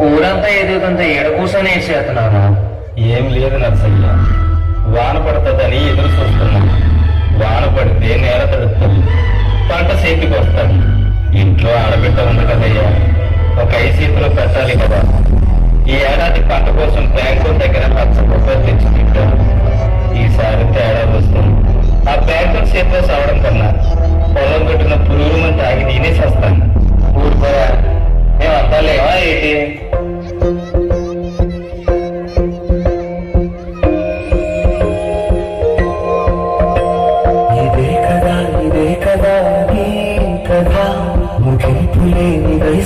ఊరంతా ఎదుగుతంతా ఏడ కూర్చొని వేసేస్తున్నాను. ఏం లేదు నర్సయ్య, వాన పడుతుందని ఎదురు చూస్తున్నాం. వాన పడితే నేల తడుస్తుంది, పంట చేతికి వస్తాం. ఇంట్లో ఆడబిడ్డ ఉంది కదయ్యా, ఒక ఐసీపులో పెట్టాలి కదా. ఈ ఏడాది పంట కోసం బ్యాంకు దగ్గర 10 రూపాయలు తెచ్చి తింటాను. ఈసారి తేడా వస్తుంది. ఆ బ్యాంకు చేతిలో సావడం కన్నా పొలం కట్టిన పురుగులను తాగి నేనే చేస్తాను. ఊరుకోయా, మేమంతా లేవా ఏంటి?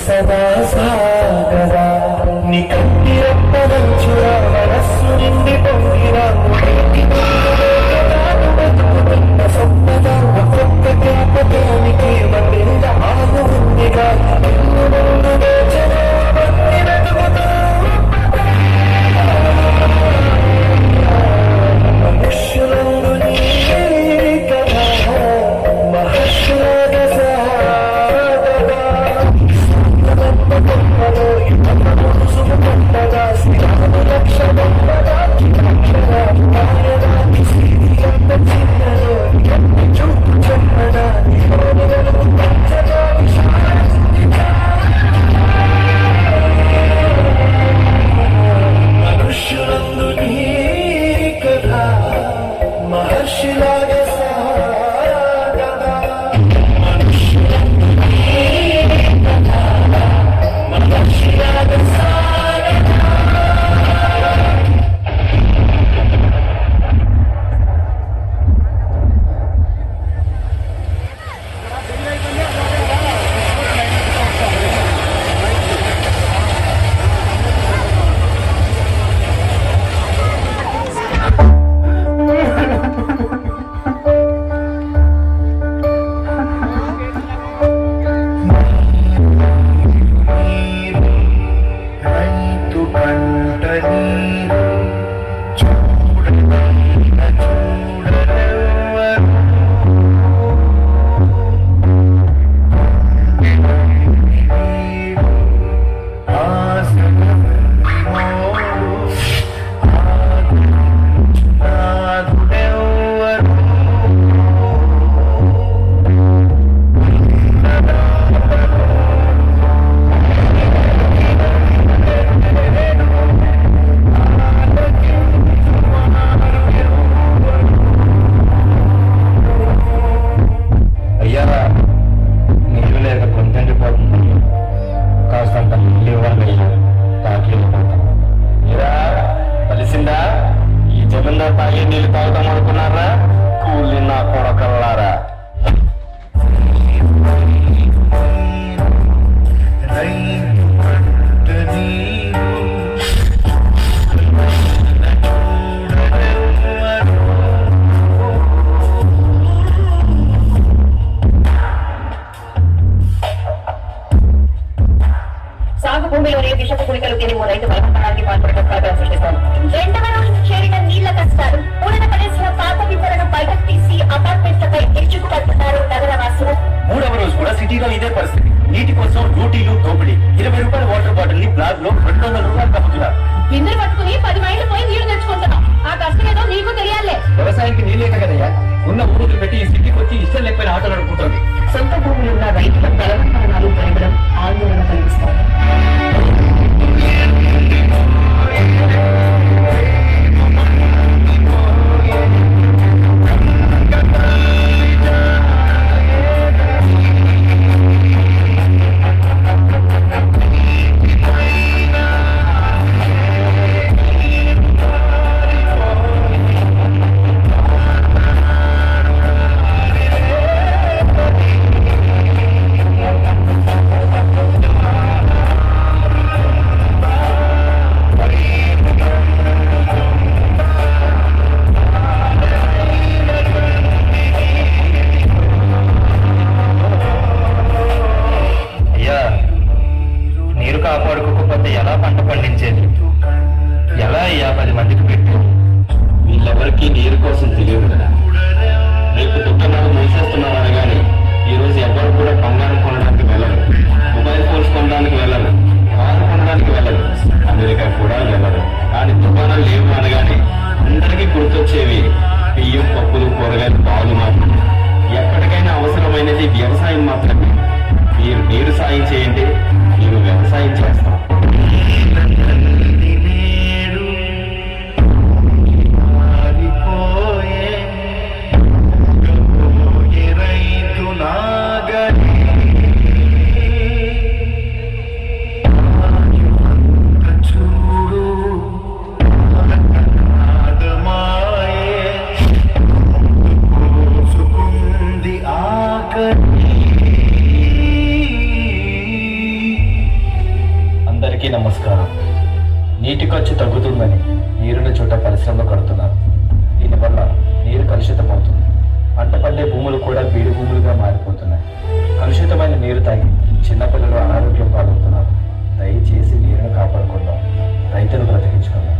సదా సాగరా నీ కంటి రప్పదంచురా మనస్సు నిండి పొంగిరా బతుకుతున్న సొప్పగా ఒక్కొక్క జ్ఞాపకానికి మరింత ఆగు ఉందిగా మనుష్యులందు నీ కదా మహర్షులాగా మనుష్యులందు నీ కదా మహర్షిలాగా భూమిలోనే విషపు గుళికలు తిని ఓ రైతు బలపడడానికి పాల్పడటం సృష్టిస్తాను. రెండవ రోజు చేరిన నీళ్ల కష్టాలు పూలన పడేసిన పాత విత్తనం బయటకు తీసి అపార్ట్మెంట్లపై ఇరుచుకు పడుతున్నారు నగరవాసులు. మూడవ రోజు కూడా సిటీలో ఇదే పరిస్థితి. నీటి కోసం డ్యూటీలు, దోపిడీ. 20 రూపాయల వాటర్ బాటిల్ ని బ్లాక్ లో 200 రూపాయలు కప్పుతున్నారు. బిందెలు పట్టుకుని 10 మైళ్ళు పోయి నీళ్లు తెచ్చుకుంటున్నాం. ఆ కష్టం ఏదో నీకు తెలియాలే. వ్యవసాయానికి నీళ్ళేక కదయ్యా, ఉన్న ఊరులు పెట్టి ఈ సిటీకి వచ్చి ఇష్టం లేకపోయిన ఆటలు ఆడుకుంటుంది. సొంత భూములున్న రైతుల బలవన్మరణాలు పెరగడం ఆందోళన కలిగిస్తారు. కాపాడుకోకపోతే ఎలా పంట పండించేది? ఎలా అయ్యా 10 మందికి పెట్టు? వీళ్ళెవరికీ నీరు కోసం తెలియదు కదా. రేపు దుకాణాలు మూసేస్తున్నాం అనగానే ఈరోజు ఎవరు కూడా బంగారం కొనడానికి వెళ్ళరు, మొబైల్ ఫోన్స్ కొనడానికి వెళ్ళరు, కారు కొనడానికి వెళ్ళరు. అందరికీ నమస్కారం. నీటి ఖర్చు తగ్గుతుందని నీరుని చోట పరిశ్రమలు కడుతున్నారు. దీనివల్ల నీరు కలుషితమవుతుంది. పంట పండే భూములు కూడా బీడు భూములుగా మారిపోతున్నాయి. కలుషితమైన నీరు తాగి చిన్నపిల్లలు అనారోగ్యం పాలవుతున్నారు. దయచేసి నీరును కాపాడుకుందాం, రైతును బ్రతికించుకుందాం.